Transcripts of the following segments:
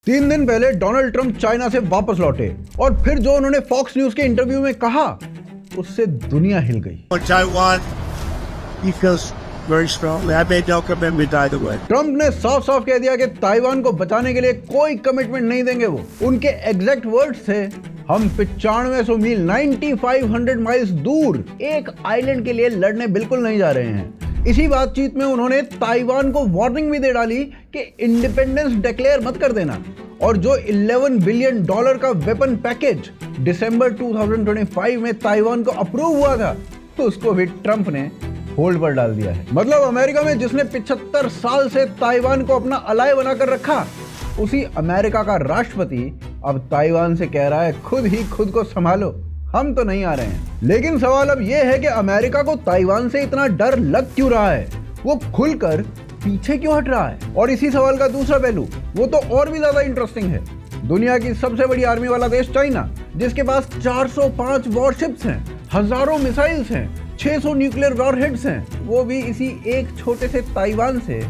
3 दिन पहले Donald Trump China से वापस लौटे और फिर जो उन्होंने फॉक्स न्यूज के इंटरव्यू में कहा उससे दुनिया हिल गई। ट्रंप ने साफ साफ कह दिया कि ताइवान को बचाने के लिए कोई कमिटमेंट नहीं देंगे। वो उनके एग्जैक्ट वर्ड्स थे, हम 9500 मील 9500 माइल्स दूर एक आइलैंड के लिए लड़ने बिल्कुल नहीं जा रहे हैं। इसी बातचीत में उन्होंने ताइवान को वार्निंग भी दे डाली कि इंडिपेंडेंस डिक्लेयर मत कर देना, और जो $11 बिलियन का वेपन पैकेज दिसंबर 2025 में ताइवान को अप्रूव हुआ था तो उसको भी ट्रंप ने होल्ड पर डाल दिया है। मतलब अमेरिका में जिसने 75 साल से ताइवान को अपना अलाय बनाकर रखा, उसी अमेरिका का राष्ट्रपति अब ताइवान से कह रहा है खुद ही खुद को संभालो, हम तो नहीं आ रहे हैं। लेकिन सवाल अब यह है कि अमेरिका को ताइवान से इतना डर लग क्यों रहा है, वो खुलकर पीछे क्यों हट रहा है। और इसी सवाल का दूसरा पहलू, वो तो और भी ज्यादा इंटरेस्टिंग है। दुनिया की सबसे बड़ी आर्मी वाला देश चाइना, जिसके पास 405 वॉरशिप्स हैं, हजारों मिसाइल्स हैं, 600 न्यूक्लियर वॉरहेड्स हैं, वो भी इसी एक छोटे से ताइवान से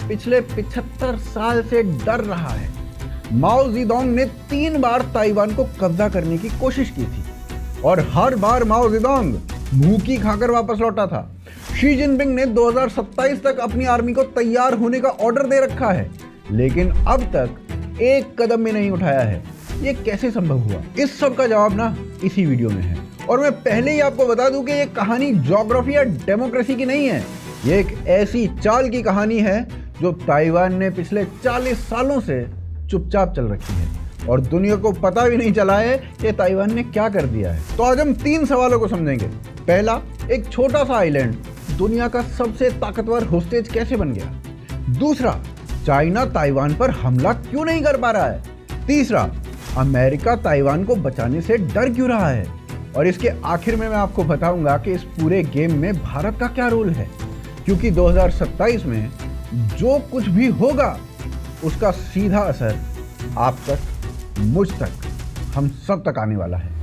पिछले 75 साल से डर रहा है। माओ जेडोंग ने 3 बार ताइवान को कब्जा करने की कोशिश की थी और हर बार माओ जेडोंग भूखी खाकर वापस लौटा था। शी जिनपिंग ने 2027 तक अपनी आर्मी को तैयार होने का ऑर्डर दे रखा है, लेकिन अब तक एक कदम भी नहीं उठाया है। ये कैसे संभव हुआ? इस सब का जवाब ना इसी वीडियो में है। और मैं पहले ही आपको बता दूं कि ये कहानी ज्योग्राफी या डेमोक्रेसी की नहीं है। ये एक ऐसी चाल की कहानी है जो ताइवान ने पिछले 40 सालों से चुपचाप चल रखी है और दुनिया को पता भी नहीं चला है कि ताइवान ने क्या कर दिया है। तो आज हम 3 सवालों को समझेंगे। पहला, एक छोटा सा आइलैंड दुनिया का सबसे ताकतवर होस्टेज कैसे बन गया। दूसरा, चाइना ताइवान पर हमला क्यों नहीं कर पा रहा है। तीसरा, अमेरिका ताइवान को बचाने से डर क्यों रहा है। और इसके आखिर में मैं आपको बताऊंगा कि इस पूरे गेम में भारत का क्या रोल है, क्योंकि 2027 में जो कुछ भी होगा उसका सीधा असर आप तक, मुझ तक, हम सब तक आने वाला है।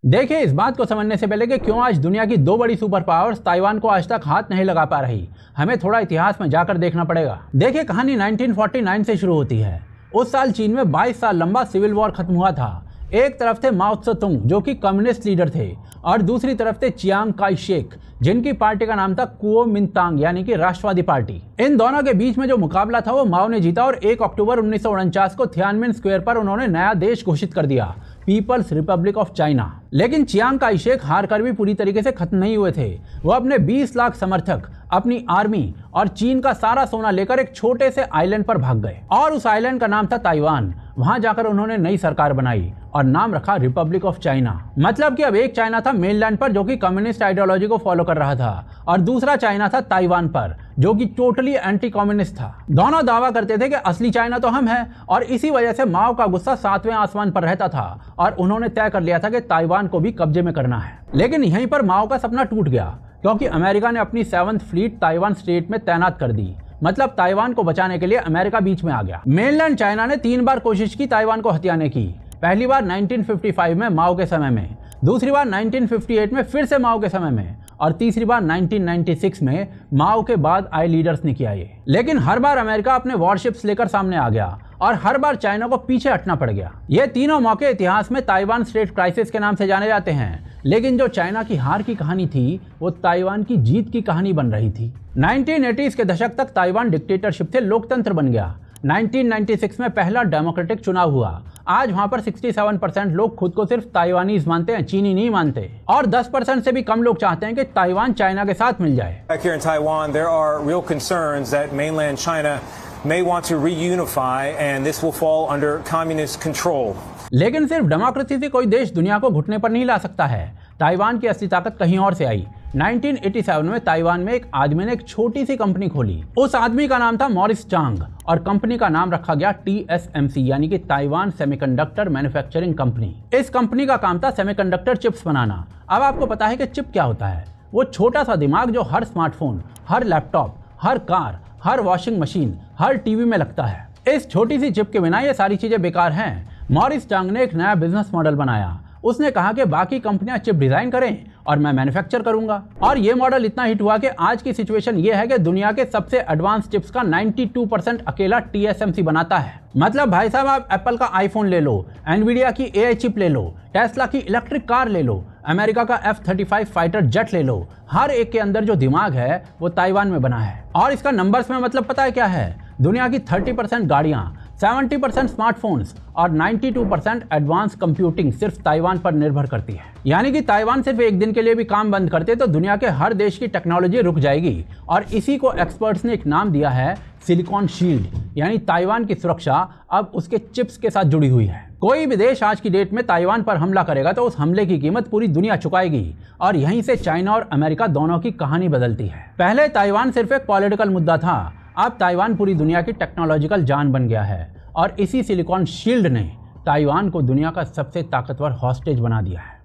देखिए, इस बात को समझने से पहले कि क्यों आज दुनिया की 2 बड़ी सुपर पावर्स ताइवान को आज तक हाथ नहीं लगा पा रही, हमें थोड़ा इतिहास में जाकर देखना पड़ेगा। देखिए, कहानी 1949 से शुरू होती है। उस साल चीन में 22 साल लंबा सिविल वॉर खत्म हुआ था। एक तरफ थे माओ त्से-तुंग जो कि कम्युनिस्ट लीडर थे, और दूसरी तरफ थे चियांग काई शेक जिनकी पार्टी का नाम था कुओमिंतांग यानी कि राष्ट्रवादी पार्टी। इन दोनों के बीच में जो मुकाबला था वो माओ ने जीता और 1 अक्टूबर 1949 को थियानमेन स्क्वायर पर उन्होंने नया देश घोषित कर दिया, पीपल्स रिपब्लिक ऑफ चाइना। लेकिन चियांग काई शेक हार कर भी पूरी तरीके से खत्म नहीं हुए थे। वो अपने 20 लाख समर्थक, अपनी आर्मी और चीन का सारा सोना लेकर एक छोटे से आइलैंड पर भाग गए और उस आइलैंड का नाम था ताइवान। वहां जाकर उन्होंने नई सरकार बनाई और नाम रखा रिपब्लिक ऑफ चाइना। मतलब कि अब एक चाइना था मेनलैंड पर जो कि कम्युनिस्ट आइडियोलॉजी को फॉलो कर रहा था, और दूसरा चाइना था ताइवान पर जो कि टोटली एंटी कम्युनिस्ट था। दोनों दावा करते थे कि असली चाइना तो हम हैं, और इसी वजह से माओ का गुस्सा 7वें आसमान पर रहता था और उन्होंने तय कर लिया था कि ताइवान को भी कब्जे में करना है। लेकिन यहीं पर माओ का सपना टूट गया क्योंकि अमेरिका ने अपनी 7th फ्लीट ताइवान स्ट्रेट में तैनात कर दी। मतलब ताइवान को बचाने के लिए अमेरिका बीच में आ गया। मेनलैंड चाइना ने 3 बार कोशिश की ताइवान को हथियाने की। पहली बार 1955 में माओ के समय में, दूसरी बार 1958 में फिर से माओ के समय में, और तीसरी बार 1996 में माओ के बाद आए लीडर्स ने किया ये। लेकिन हर बार अमेरिका अपने वॉरशिप्स लेकर सामने आ गया और हर बार चाइना को पीछे हटना पड़ गया। ये तीनों मौके इतिहास में ताइवान स्ट्रेट क्राइसिस के नाम से जाने जाते हैं। लेकिन जो चाइना की हार की कहानी थी वो ताइवान की जीत की कहानी बन रही थी। 1980s के दशक तक ताइवान डिक्टेटरशिप से लोकतंत्र बन गया। 1996 में पहला डेमोक्रेटिक चुनाव हुआ। आज वहां पर 67% लोग खुद को सिर्फ ताइवानीज मानते हैं, चीनी नहीं मानते, और 10% से भी कम लोग चाहते हैं कि ताइवान चाइना के साथ मिल जाए। Back here in Taiwan, there are real concerns that mainland China may want to reunify and this will fall under communist control. लेकिन सिर्फ डेमोक्रेसी से कोई देश दुनिया को घुटने पर नहीं ला सकता है। ताइवान की असली ताकत कहीं और से आई। 1987 में ताइवान में एक आदमी ने एक छोटी सी कंपनी खोली। उस आदमी का नाम था मॉरिस चांग और कंपनी का नाम रखा गया TSMC यानी कि ताइवान सेमीकंडक्टर मैन्युफैक्चरिंग कंपनी। इस कंपनी का काम था सेमीकंडक्टर चिप्स बनाना। अब आपको पता है कि चिप क्या होता है? वो छोटा सा दिमाग जो हर स्मार्टफोन, हर लैपटॉप, हर कार, हर वॉशिंग मशीन, हर टीवी में लगता है। इस छोटी सी चिप के बिना ये सारी चीजें बेकार हैं। मॉरिस चांग ने एक नया बिजनेस मॉडल बनाया। उसने कहा कि बाकी कंपनियां चिप डिजाइन करें और मैं मैन्युफैक्चर करूंगा। और ये मॉडल इतना हिट हुआ कि आज की सिचुएशन ये है कि दुनिया के सबसे एडवांस चिप्स का 92% अकेला TSMC बनाता है। मतलब भाई साहब, आप एप्पल का आईफोन ले लो, एनवीडिया की AI चिप ले लो, टेस्ला की इलेक्ट्रिक कार ले लो, अमेरिका का F-35 फाइटर जेट ले लो, हर एक के अंदर जो दिमाग है वो ताइवान में बना है। और इसका नंबर्स में मतलब पता है क्या है? दुनिया की 30% गाड़ियां, 70% स्मार्टफोन्स और 92% एडवांस कंप्यूटिंग सिर्फ ताइवान पर निर्भर करती है। यानी कि ताइवान सिर्फ एक दिन के लिए भी काम बंद करते तो दुनिया के हर देश की टेक्नोलॉजी रुक जाएगी। और इसी को एक्सपर्ट्स ने एक नाम दिया है सिलिकॉन शील्ड, यानी ताइवान की सुरक्षा अब उसके चिप्स के साथ जुड़ी हुई है। कोई भी देश आज की डेट में ताइवान पर हमला करेगा तो उस हमले की कीमत पूरी दुनिया चुकाएगी। और यहीं से चाइना और अमेरिका दोनों की कहानी बदलती है। पहले ताइवान सिर्फ एक पॉलिटिकल मुद्दा था, अब ताइवान पूरी दुनिया की टेक्नोलॉजिकल जान बन गया है। और इसी सिलिकॉन शील्ड ने ताइवान को दुनिया का सबसे ताकतवर हॉस्टेज बना दिया है।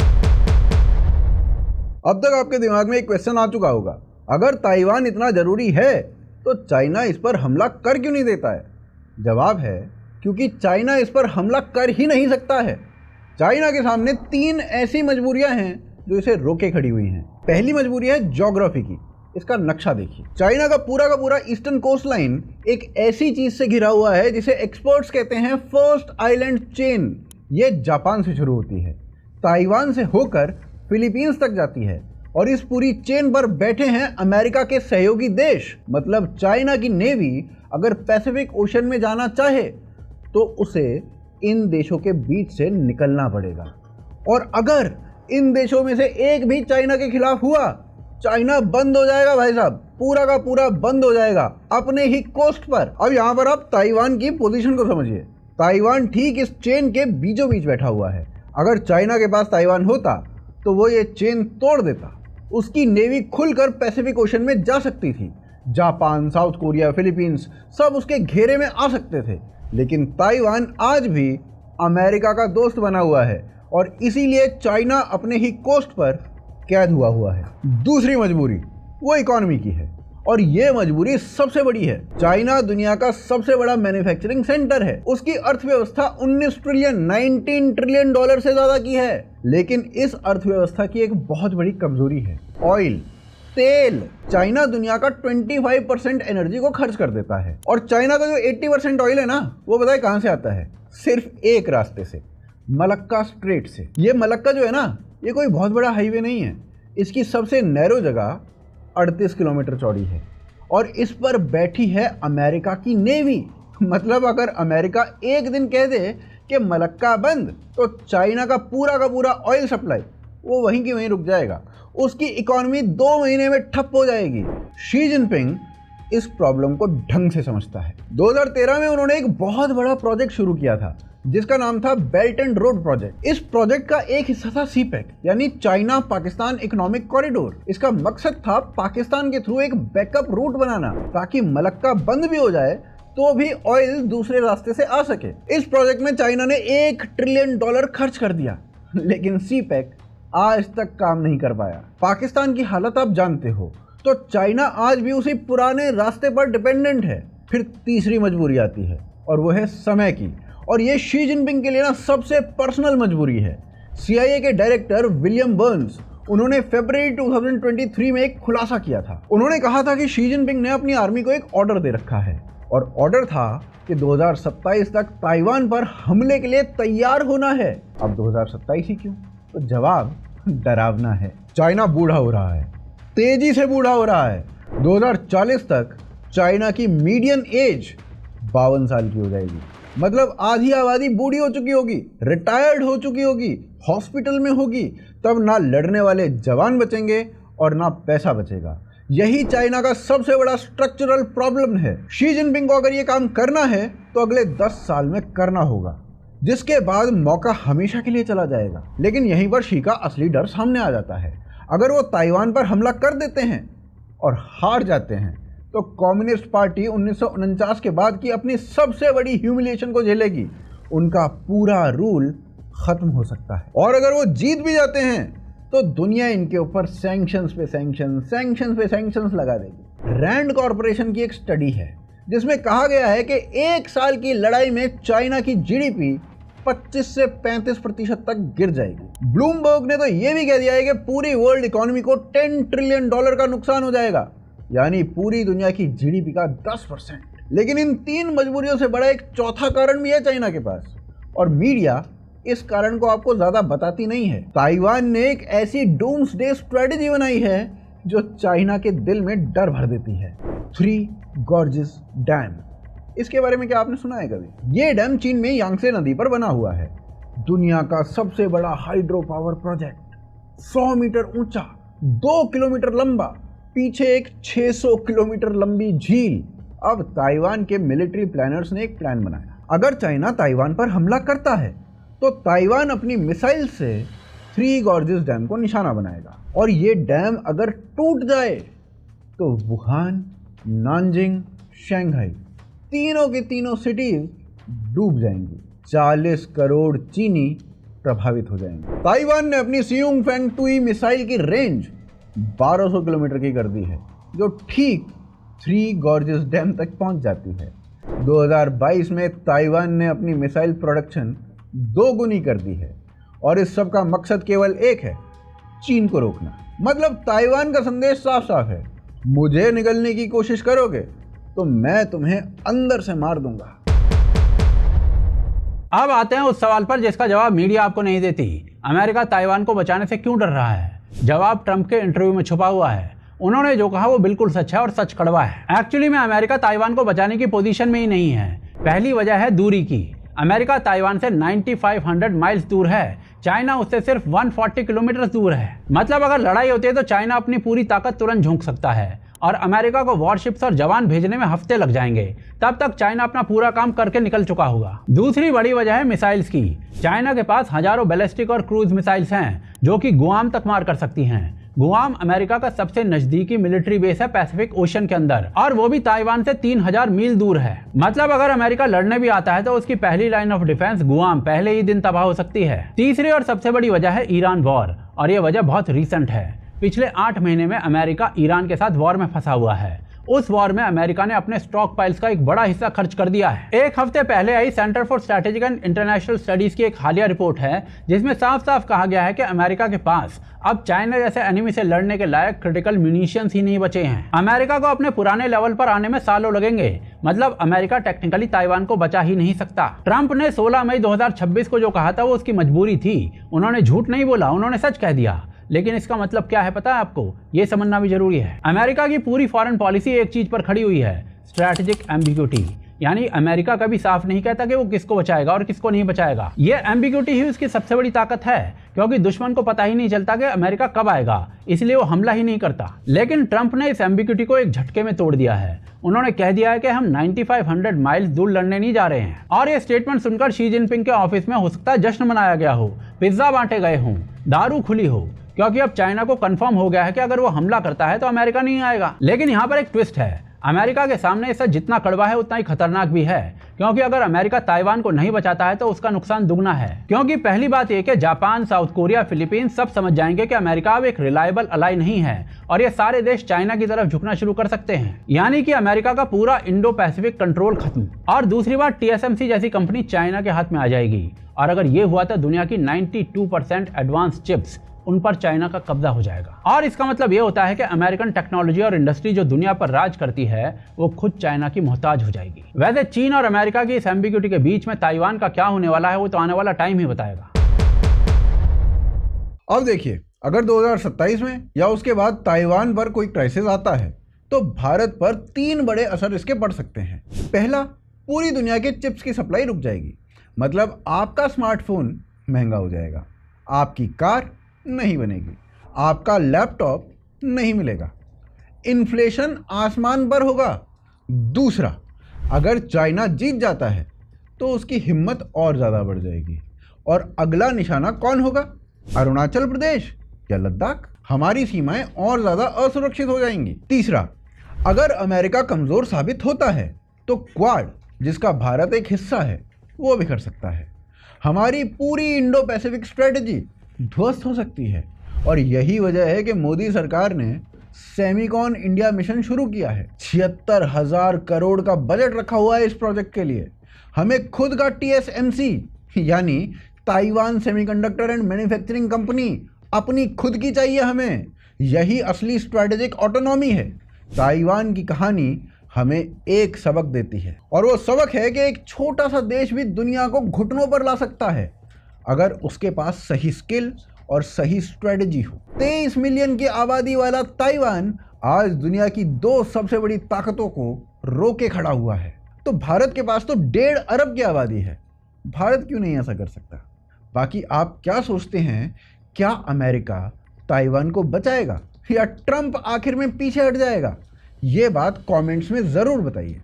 अब तक आपके दिमाग में एक क्वेश्चन आ चुका होगा, अगर ताइवान इतना जरूरी है तो चाइना इस पर हमला कर क्यों नहीं देता है? जवाब है, क्योंकि चाइना इस पर हमला कर ही नहीं सकता है। चाइना के सामने 3 ऐसी मजबूरियां हैं जो इसे रोके खड़ी हुई हैं। पहली मजबूरी है ज्योग्राफी की। इसका नक्शा देखिए, चाइना का पूरा ईस्टर्न कोस्ट लाइन एक ऐसी चीज से घिरा हुआ है जिसे एक्सपर्ट्स कहते हैं फर्स्ट आइलैंड चेन। ये जापान से शुरू होती है, ताइवान से होकर फिलीपींस तक जाती है और इस पूरी चेन पर बैठे हैं अमेरिका के सहयोगी देश। मतलब चाइना की नेवी अगर पैसिफिक ओशन में जाना चाहे तो उसे इन देशों के बीच से निकलना पड़ेगा। और अगर इन देशों में से एक भी चाइना के खिलाफ हुआ, चाइना बंद हो जाएगा भाई साहब, पूरा का पूरा बंद हो जाएगा अपने ही कोस्ट पर। अब यहाँ पर आप ताइवान की पोजीशन को समझिए। ताइवान ठीक इस चेन के बीचों बीच बैठा हुआ है। अगर चाइना के पास ताइवान होता तो वो ये चेन तोड़ देता। उसकी नेवी खुलकर पैसिफिक ओशन में जा सकती थी। जापान, साउथ कोरिया, फिलीपींस सब उसके घेरे में आ सकते थे। लेकिन ताइवान आज भी अमेरिका का दोस्त बना हुआ है और इसीलिए चाइना अपने ही कोस्ट पर कैद हुआ है। दूसरी मजबूरी वो इकोनॉमी की है और ये मजबूरी सबसे बड़ी है। चाइना दुनिया का सबसे बड़ा मैन्युफैक्चरिंग सेंटर है। उसकी अर्थव्यवस्था 19 ट्रिलियन डॉलर से ज्यादा की है। लेकिन इस अर्थव्यवस्था की एक बहुत बड़ी कमजोरी है ऑयल, तेल। चाइना दुनिया का 25% एनर्जी को खर्च कर देता है और चाइना का जो 80% ऑयल है ना, वो बताए कहां से आता है? सिर्फ एक रास्ते से, मलक्का स्ट्रेट से। ये मलक्का जो है ना, ये कोई बहुत बड़ा हाईवे नहीं है। इसकी सबसे नैरो जगह 38 किलोमीटर चौड़ी है और इस पर बैठी है अमेरिका की नेवी। मतलब अगर अमेरिका एक दिन कह दे कि मलक्का बंद, तो चाइना का पूरा ऑयल सप्लाई वो वहीं की वहीं रुक जाएगा। उसकी इकोनॉमी 2 महीने में ठप हो जाएगी। शी जिनपिंग इस प्रॉब्लम को ढंग से समझता है। 2013 में उन्होंने एक बहुत बड़ा प्रोजेक्ट शुरू किया था जिसका नाम था बेल्ट एंड रोड प्रोजेक्ट। इस प्रोजेक्ट का एक हिस्सा था सीपेक, यानी चाइना पाकिस्तान इकोनॉमिक कॉरिडोर। इसका मकसद था पाकिस्तान के थ्रू एक बैकअप रूट बनाना ताकि मलक्का बंद भी हो जाए तो भी ऑयल दूसरे रास्ते से आ सके। इस प्रोजेक्ट में चाइना ने $1 ट्रिलियन खर्च कर दिया, लेकिन सीपेक आज तक काम नहीं कर पाया। पाकिस्तान की हालत आप जानते हो, तो चाइना आज भी उसी पुराने रास्ते पर डिपेंडेंट है। फिर तीसरी मजबूरी आती है और वो है समय की। और ये शी जिनपिंग के लिए ना सबसे पर्सनल मजबूरी है। CIA के डायरेक्टर विलियम बर्न्स, उन्होंने फरवरी 2023 में एक खुलासा किया था। उन्होंने कहा था कि शी जिनपिंग ने अपनी आर्मी को एक ऑर्डर दे रखा है और ऑर्डर था कि 2027 तक ताइवान पर हमले के लिए तैयार होना है। अब 2027 ही क्यों? तो जवाब डरावना है। चाइना बूढ़ा हो रहा है, तेजी से बूढ़ा हो रहा है। 2040 तक चाइना की मीडियन एज 52 साल की हो जाएगी। मतलब आधी आबादी बूढ़ी हो चुकी होगी, रिटायर्ड हो चुकी होगी, हॉस्पिटल में होगी। तब ना लड़ने वाले जवान बचेंगे और ना पैसा बचेगा। यही चाइना का सबसे बड़ा स्ट्रक्चरल प्रॉब्लम है। शी जिनपिंग को अगर ये काम करना है तो अगले 10 साल में करना होगा, जिसके बाद मौका हमेशा के लिए चला जाएगा। लेकिन यहीं पर शी का असली डर सामने आ जाता है। अगर वो ताइवान पर हमला कर देते हैं और हार जाते हैं तो कम्युनिस्ट पार्टी 1949 के बाद की अपनी सबसे बड़ी ह्यूमिलिएशन को झेलेगी। उनका पूरा रूल खत्म हो सकता है। और अगर वो जीत भी जाते हैं तो दुनिया इनके ऊपर सैंक्शंस पे सैंक्शंस लगा देगी। रैंड कॉर्पोरेशन की एक स्टडी है जिसमें कहा गया है कि 1 साल की लड़ाई में चाइना की GDP 25 से 35% तक गिर जाएगी। ब्लूमबर्ग ने तो ये भी कह दिया है कि पूरी वर्ल्ड इकोनॉमी को $10 ट्रिलियन का नुकसान हो जाएगा, यानी पूरी दुनिया की जीडीपी का 10%। लेकिन इन 3 मजबूरियों से बड़ा एक चौथा कारण भी है चाइना के पास, और मीडिया इस कारण को आपको ज्यादा बताती नहीं है। ताइवान ने एक ऐसी डूम्सडे स्ट्रेटेजी बनाई है जो चाइना के दिल में डर भर देती है। 3 गॉर्जेस डैम, इसके बारे में क्या आपने सुना है कभी? ये डैम चीन में यांगसे नदी पर बना हुआ है, दुनिया का सबसे बड़ा हाइड्रो पावर प्रोजेक्ट, 100 मीटर ऊंचा, 2 किलोमीटर लंबा, पीछे एक 600 किलोमीटर लंबी झील। अब ताइवान के मिलिट्री प्लानर्स ने एक प्लान बनाया, अगर चाइना ताइवान पर हमला करता है तो ताइवान अपनी मिसाइल से 3 गॉर्जेस डैम को निशाना बनाएगा, और ये डैम अगर टूट जाए तो वुहान, नानजिंग, शंघाई तीनों की तीनों सिटीज डूब जाएंगी। 40 करोड़ चीनी प्रभावित हो जाएंगे। ताइवान ने अपनी सियुंग फेंग टुई मिसाइल की रेंज 1200 किलोमीटर की कर दी है, जो ठीक 3 गॉर्जेस डैम तक पहुंच जाती है। 2022 में ताइवान ने अपनी मिसाइल प्रोडक्शन 2 गुनी कर दी है, और इस सब का मकसद केवल एक है, चीन को रोकना। मतलब ताइवान का संदेश साफ साफ है, मुझे निगलने की कोशिश करोगे तो मैं तुम्हें अंदर से मार दूंगा। अब आते हैं उस सवाल पर जिसका जवाब मीडिया आपको नहीं देती। अमेरिका ताइवान को बचाने से क्यों डर रहा है? जवाब ट्रंप के इंटरव्यू में छुपा हुआ है। उन्होंने जो कहा वो बिल्कुल सच है, और सच कड़वा है। एक्चुअली में अमेरिका ताइवान को बचाने की पोजीशन में ही नहीं है। पहली वजह है दूरी की। अमेरिका ताइवान से 9500 माइल्स दूर है, चाइना उससे सिर्फ 140 किलोमीटर दूर है। मतलब अगर लड़ाई होती है तो चाइना अपनी पूरी ताकत तुरंत झोंक सकता है, और अमेरिका को वॉरशिप्स और जवान भेजने में हफ्ते लग जाएंगे। तब तक चाइना अपना पूरा काम करके निकल चुका होगा। दूसरी बड़ी वजह है मिसाइल्स की। चाइना के पास हजारों बैलिस्टिक और क्रूज मिसाइल्स हैं जो कि गुआम तक मार कर सकती हैं। गुआम अमेरिका का सबसे नजदीकी मिलिट्री बेस है पैसिफिक ओशन के अंदर, और वो भी ताइवान से 3000 मील दूर है। मतलब अगर अमेरिका लड़ने भी आता है तो उसकी पहली लाइन ऑफ डिफेंस गुआम पहले ही दिन तबाह हो सकती है। तीसरी और सबसे बड़ी वजह है ईरान वॉर, और ये वजह बहुत रीसेंट है। पिछले 8 महीने में अमेरिका ईरान के साथ वॉर में फंसा हुआ है। उस वॉर में अमेरिका ने अपने स्टॉक पाइल्स का एक बड़ा हिस्सा खर्च कर दिया है। एक हफ्ते पहले आई Center for Strategic and International Studies की एक हालिया रिपोर्ट है, जिसमें साफ साफ कहा गया है कि अमेरिका के पास अब चाइना जैसे एनिमी से लड़ने के लायक क्रिटिकल म्यूनिशंस ही नहीं बचे हैं। अमेरिका को अपने पुराने लेवल पर आने में सालों लगेंगे। मतलब अमेरिका टेक्निकली ताइवान को बचा ही नहीं सकता। ट्रंप ने 16 मई 2026 को जो कहा था वो उसकी मजबूरी थी। उन्होंने झूठ नहीं बोला, उन्होंने सच कह दिया। लेकिन इसका मतलब क्या है पता है आपको? ये समझना भी जरूरी है। अमेरिका की पूरी फॉरेन पॉलिसी एक चीज पर खड़ी हुई है, स्ट्रैटेजिक एम्बिग्यूटी। यानी अमेरिका कभी साफ नहीं कहता कि वो किसको बचाएगा और किसको नहीं बचाएगा। ये एम्बिग्यूटी ही उसकी सबसे बड़ी ताकत है, क्योंकि दुश्मन को पता ही नहीं चलता कि अमेरिका कब आएगा, इसलिए वो हमला ही नहीं करता। लेकिन ट्रंप ने इस एम्बिग्यूटी को एक झटके में तोड़ दिया है। उन्होंने कह दिया है कि हम 9500 माइल्स दूर लड़ने नहीं जा रहे हैं। और ये स्टेटमेंट सुनकर शी जिनपिंग के ऑफिस में हो सकता है जश्न मनाया गया हो, पिज्जा बांटे गए हों, दारू खुली हो, क्योंकि अब चाइना को कंफर्म हो गया है कि अगर वो हमला करता है तो अमेरिका नहीं आएगा। लेकिन यहाँ पर एक ट्विस्ट है, अमेरिका के सामने ये जितना कड़वा है उतना ही खतरनाक भी है, क्योंकि अगर अमेरिका ताइवान को नहीं बचाता है तो उसका नुकसान दुगना है। क्योंकि पहली बात यह कि जापान, साउथ कोरिया, फिलीपींस सब समझ जाएंगे कि अमेरिका अब एक रिलायबल अलाई नहीं है, और ये सारे देश चाइना की तरफ झुकना शुरू कर सकते हैं। यानी कि अमेरिका का पूरा इंडो पैसिफिक कंट्रोल खत्म। और दूसरी बात, TSMC जैसी कंपनी चाइना के हाथ में आ जाएगी, और अगर ये हुआ तो दुनिया की 92% एडवांस चिप्स उन पर चाइना का कब्जा हो जाएगा। और इसका मतलब यह होता है कि अमेरिकन टेक्नोलॉजी और इंडस्ट्री जो दुनिया पर राज करती है वो खुद चाइना की मोहताज हो जाएगी। वैसे चीन और अमेरिका की इस एम्बिग्यूटी के बीच में ताइवान का क्या होने वाला है वो तो आने वाला टाइम ही बताएगा। अब देखिए, अगर 2027 में या उसके बाद ताइवान पर कोई क्राइसिस आता है तो भारत पर 3 बड़े असर इसके पड़ सकते हैं। पहला, पूरी दुनिया के चिप्स की सप्लाई रुक जाएगी। मतलब आपका स्मार्टफोन महंगा हो जाएगा, आपकी कार नहीं बनेगी, आपका लैपटॉप नहीं मिलेगा, इन्फ्लेशन आसमान पर होगा। दूसरा, अगर चाइना जीत जाता है तो उसकी हिम्मत और ज़्यादा बढ़ जाएगी, और अगला निशाना कौन होगा? अरुणाचल प्रदेश या लद्दाख? हमारी सीमाएं और ज़्यादा असुरक्षित हो जाएंगी। तीसरा, अगर अमेरिका कमज़ोर साबित होता है तो क्वाड, जिसका भारत एक हिस्सा है, वो बिखर सकता है। हमारी पूरी इंडो पैसिफिक स्ट्रेटजी ध्वस्त हो सकती है, और यही वजह है कि मोदी सरकार ने सेमिकॉन इंडिया मिशन शुरू किया है। 76,000 करोड़ का बजट रखा हुआ है इस प्रोजेक्ट के लिए। हमें खुद का TSMC यानी Taiwan semiconductor and manufacturing company अपनी खुद की चाहिए हमें। यही असली स्ट्रेटेजिक ऑटोनॉमी है। ताइवान की कहानी हमें एक सबक देती है, और वो सबक है कि एक छोटा सा देश भी दुनिया को घुटनों पर ला सकता है अगर उसके पास सही स्किल और सही स्ट्रेटजी हो। 23 मिलियन की आबादी वाला ताइवान आज दुनिया की 2 सबसे बड़ी ताकतों को रोके खड़ा हुआ है। तो भारत के पास तो 1.5 अरब की आबादी है, भारत क्यों नहीं ऐसा कर सकता? बाकी आप क्या सोचते हैं, क्या अमेरिका ताइवान को बचाएगा या ट्रंप आखिर में पीछे हट जाएगा? ये बात कमेंट्स में ज़रूर बताइए।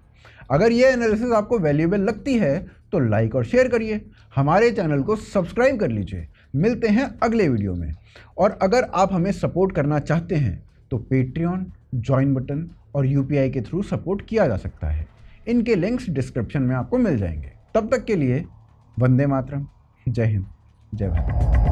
अगर ये एनालिसिस आपको वैल्यूएबल लगती है तो लाइक और शेयर करिए, हमारे चैनल को सब्सक्राइब कर लीजिए। मिलते हैं अगले वीडियो में। और अगर आप हमें सपोर्ट करना चाहते हैं तो पेट्रियन, जॉइन बटन और यूपीआई के थ्रू सपोर्ट किया जा सकता है। इनके लिंक्स डिस्क्रिप्शन में आपको मिल जाएंगे। तब तक के लिए वंदे मातरम, जय हिंद, जय भारत।